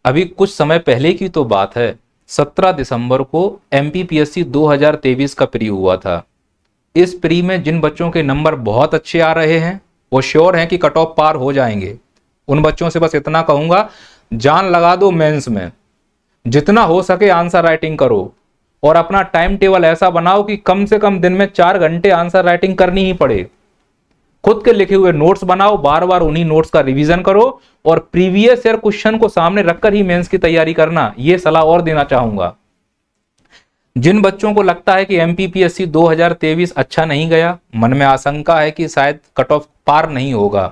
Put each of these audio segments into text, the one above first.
अभी कुछ समय पहले की तो बात है, 17 दिसंबर को एमपीपीएससी 2023 का प्री हुआ था। इस प्री में जिन बच्चों के नंबर बहुत अच्छे आ रहे हैं, वो श्योर हैं कि कट ऑफ पार हो जाएंगे। उन बच्चों से बस इतना कहूंगा, जान लगा दो मेंस में, जितना हो सके आंसर राइटिंग करो और अपना टाइम टेबल ऐसा बनाओ कि कम से कम दिन में 4 घंटे आंसर राइटिंग करनी ही पड़े। खुद के लिखे हुए नोट्स बनाओ, बार बार उन्हीं नोट्स का रिवीजन करो और प्रीवियस ईयर क्वेश्चन को सामने रखकर ही मेंस की तैयारी करना। यह सलाह और देना चाहूंगा। जिन बच्चों को लगता है कि एमपीपीएससी 2023 अच्छा नहीं गया, मन में आशंका है कि शायद कट ऑफ पार नहीं होगा,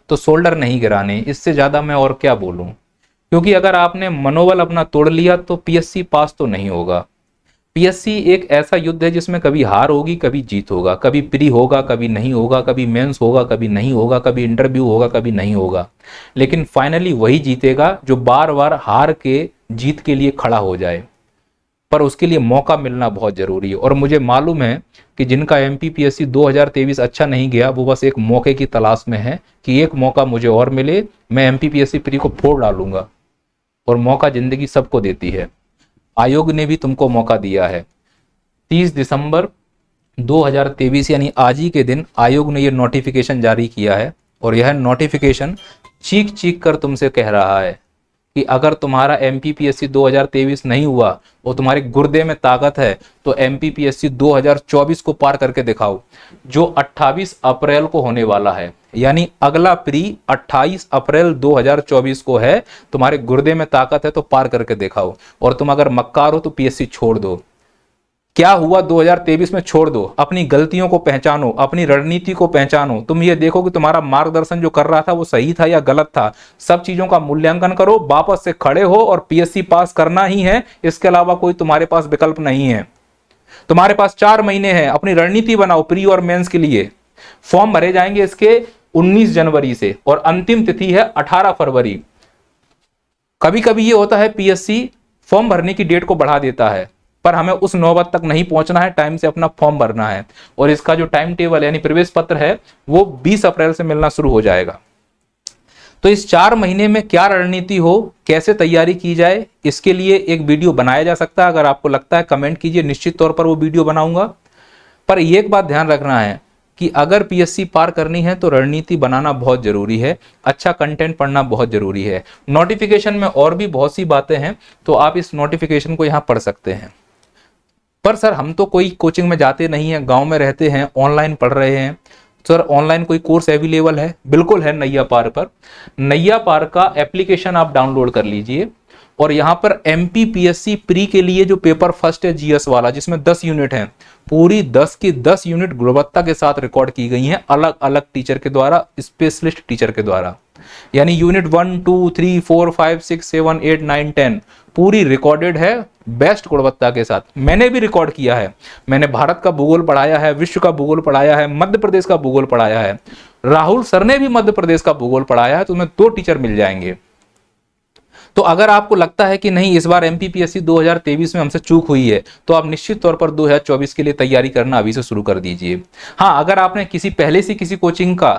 तो शोल्डर नहीं गिराने। इससे ज्यादा मैं और क्या बोलूं, क्योंकि अगर आपने मनोबल अपना तोड़ लिया तो पीएससी पास तो नहीं होगा। पीएससी एक ऐसा युद्ध है जिसमें कभी हार होगी, कभी जीत होगा, कभी प्री होगा, कभी नहीं होगा, कभी मेंस होगा, कभी नहीं होगा, कभी इंटरव्यू होगा, कभी नहीं होगा। लेकिन फाइनली वही जीतेगा जो बार बार हार के जीत के लिए खड़ा हो जाए। पर उसके लिए मौका मिलना बहुत जरूरी है। और मुझे मालूम है कि जिनका एमपीपीएससी 2023 अच्छा नहीं गया, वो बस एक मौके की तलाश में है कि एक मौका मुझे और मिले, मैं एमपीपीएससी प्री को फोड़ डालूंगा। और मौका जिंदगी सबको देती है। आयोग ने भी तुमको मौका दिया है। 30 दिसंबर 2023 यानी आज ही के दिन आयोग ने यह नोटिफिकेशन जारी किया है। और यह नोटिफिकेशन चीख चीख कर तुमसे कह रहा है कि अगर तुम्हारा एमपीपीएससी 2023 नहीं हुआ और तुम्हारे गुर्दे में ताकत है तो एमपीपीएससी 2024 को पार करके दिखाओ, जो 28 अप्रैल को होने वाला है। यानी अगला प्री 28 अप्रैल 2024 को है। तुम्हारे गुर्दे में ताकत है तो पार करके दिखाओ। और तुम अगर मक्कार हो तो पीएससी छोड़ दो। क्या हुआ 2023 में छोड़ दो, अपनी गलतियों को पहचानो, अपनी रणनीति को पहचानो। तुम ये देखो कि तुम्हारा मार्गदर्शन जो कर रहा था वो सही था या गलत था। सब चीजों का मूल्यांकन करो, वापस से खड़े हो और पीएससी पास करना ही है। इसके अलावा कोई तुम्हारे पास विकल्प नहीं है। तुम्हारे पास 4 महीने हैं, अपनी रणनीति बनाओ प्री और मेंस के लिए। फॉर्म भरे जाएंगे इसके 19 जनवरी से और अंतिम तिथि है 18 फरवरी। कभी कभी ये होता है पीएससी फॉर्म भरने की डेट को बढ़ा देता है, पर हमें उस नौबत तक नहीं पहुंचना है। टाइम से अपना फॉर्म भरना है। और इसका जो टाइम टेबल यानी प्रवेश पत्र है वो 20 अप्रैल से मिलना शुरू हो जाएगा। तो इस 4 महीने में क्या रणनीति हो, कैसे तैयारी की जाए, इसके लिए एक वीडियो बनाया जा सकता है। अगर आपको लगता है कमेंट कीजिए, निश्चित तौर पर वो वीडियो बनाऊंगा। पर एक बात ध्यान रखना है कि अगर पीएससी पार करनी है तो रणनीति बनाना बहुत जरूरी है, अच्छा कंटेंट पढ़ना बहुत जरूरी है। नोटिफिकेशन में और भी बहुत सी बातें हैं, तो आप इस नोटिफिकेशन को यहाँ पढ़ सकते हैं। पर सर हम तो कोई कोचिंग में जाते नहीं हैं, गांव में रहते हैं, ऑनलाइन पढ़ रहे हैं। सर ऑनलाइन कोई कोर्स अवेलेबल है? बिल्कुल है, नैया पार पर। नैया पार का एप्लीकेशन आप डाउनलोड कर लीजिए और यहाँ पर एमपीपीएससी प्री के लिए जो पेपर फर्स्ट है जीएस वाला, जिसमें 10 यूनिट हैं, पूरी 10 की 10 यूनिट गुणवत्ता के साथ रिकॉर्ड की गई हैं, अलग अलग टीचर के द्वारा, स्पेशलिस्ट टीचर के द्वारा। यानी यूनिट 1, 2, 3, 4, 5, 6, 7, 8, 9, 10 पूरी रिकॉर्डेड है बेस्ट गुणवत्ता के साथ। मैंने भी रिकॉर्ड किया है। मैंने भारत का भूगोल पढ़ाया है, विश्व का भूगोल पढ़ाया है, मध्य प्रदेश का भूगोल पढ़ाया है। राहुल सर ने भी मध्य प्रदेश का भूगोल पढ़ाया है। तो तुम्हें 2 टीचर मिल जाएंगे। तो अगर आपको लगता है कि नहीं इस बार एमपीपीएससी 2023 में हमसे चूक हुई है, तो आप निश्चित तौर पर 2024 के लिए तैयारी करना अभी से शुरू कर दीजिए। हाँ, अगर आपने पहले से किसी कोचिंग का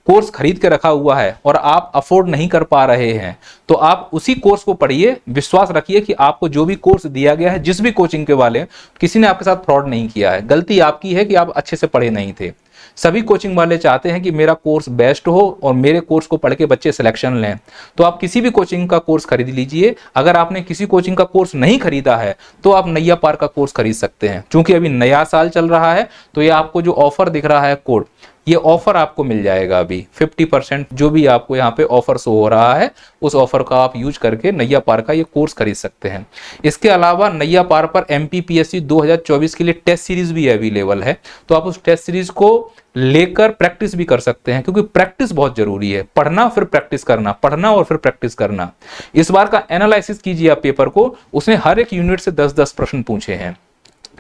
कोर्स खरीद के रखा हुआ है और आप अफोर्ड नहीं कर पा रहे हैं, तो आप उसी कोर्स को पढ़िए। विश्वास रखिए कि आपको जो भी कोर्स दिया गया है, जिस भी कोचिंग के वाले, किसी ने आपके साथ फ्रॉड नहीं किया है। गलती आपकी है कि आप अच्छे से पढ़े नहीं थे। सभी कोचिंग वाले चाहते हैं कि मेरा कोर्स बेस्ट हो और मेरे कोर्स को पढ़ के बच्चे सिलेक्शन लें। तो आप किसी भी कोचिंग का कोर्स खरीद लीजिए। अगर आपने किसी कोचिंग का कोर्स नहीं खरीदा है तो आप नैया पार का कोर्स खरीद सकते हैं। क्योंकि अभी नया साल चल रहा है, तो ये आपको जो ऑफर दिख रहा है कोड, ये ऑफर आपको मिल जाएगा। अभी 50% जो भी आपको यहाँ पे ऑफर शो हो रहा है, उस ऑफर का आप यूज करके नैया पार का ये कोर्स खरीद सकते हैं। इसके अलावा नैया पार पर एमपीपीएससी 2024 के लिए टेस्ट सीरीज भी अवेलेबल है। तो आप उस टेस्ट सीरीज को लेकर प्रैक्टिस भी कर सकते हैं, क्योंकि प्रैक्टिस बहुत जरूरी है। पढ़ना फिर प्रैक्टिस करना, पढ़ना और फिर प्रैक्टिस करना। इस बार का एनालिसिस कीजिए आप पेपर को, उसने हर एक यूनिट से 10-10 प्रश्न पूछे हैं।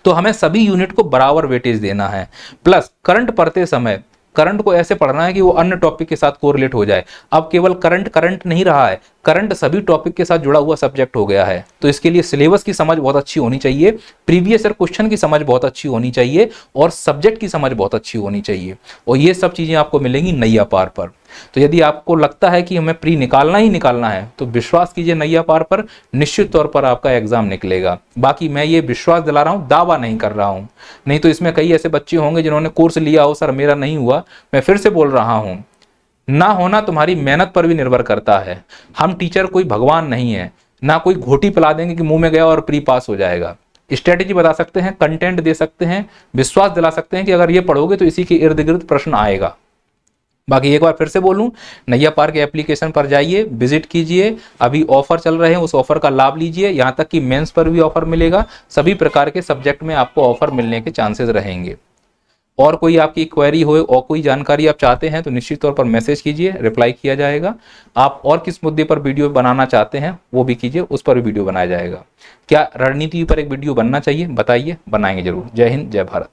तो हमें सभी यूनिट को बराबर वेटेज देना है। प्लस करंट पढ़ते समय करंट को ऐसे पढ़ना है कि वो अन्य टॉपिक के साथ कोरिलेट हो जाए। अब केवल करंट नहीं रहा है, करंट सभी टॉपिक के साथ जुड़ा हुआ सब्जेक्ट हो गया है। तो इसके लिए सिलेबस की समझ बहुत अच्छी होनी चाहिए, प्रीवियस ईयर क्वेश्चन की समझ बहुत अच्छी होनी चाहिए और सब्जेक्ट की समझ बहुत अच्छी होनी चाहिए। और ये सब चीजें आपको मिलेंगी नैया पार पर। तो यदि आपको लगता है कि हमें प्री निकालना ही निकालना है तो विश्वास कीजिए नैया पार पर, निश्चित तौर पर आपका एग्जाम निकलेगा। बाकी मैं ये विश्वास दिला रहा हूँ, दावा नहीं कर रहा हूँ। नहीं तो इसमें कई ऐसे बच्चे होंगे जिन्होंने कोर्स लिया हो, सर मेरा नहीं हुआ। मैं फिर से बोल रहा हूँ, ना होना तुम्हारी मेहनत पर भी निर्भर करता है। हम टीचर कोई भगवान नहीं है, ना कोई घोटी पिला देंगे कि मुंह में गया और प्री पास हो जाएगा। स्ट्रेटेजी बता सकते हैं, कंटेंट दे सकते हैं, विश्वास दिला सकते हैं कि अगर ये पढ़ोगे तो इसी के इर्द गिर्द प्रश्न आएगा। बाकी एक बार फिर से बोलूं, नैया पार के एप्लीकेशन पर जाइए, विजिट कीजिए, अभी ऑफर चल रहे हैं, उस ऑफर का लाभ लीजिए। यहां तक कि मेंस पर भी ऑफर मिलेगा, सभी प्रकार के सब्जेक्ट में आपको ऑफर मिलने के चांसेस रहेंगे। और कोई आपकी क्वेरी हो और कोई जानकारी आप चाहते हैं तो निश्चित तौर पर मैसेज कीजिए, रिप्लाई किया जाएगा। आप और किस मुद्दे पर वीडियो बनाना चाहते हैं वो भी कीजिए, उस पर भी वीडियो बनाया जाएगा। क्या रणनीति पर एक वीडियो बनना चाहिए, बताइए, बनाएंगे जरूर। जय हिंद, जय भारत।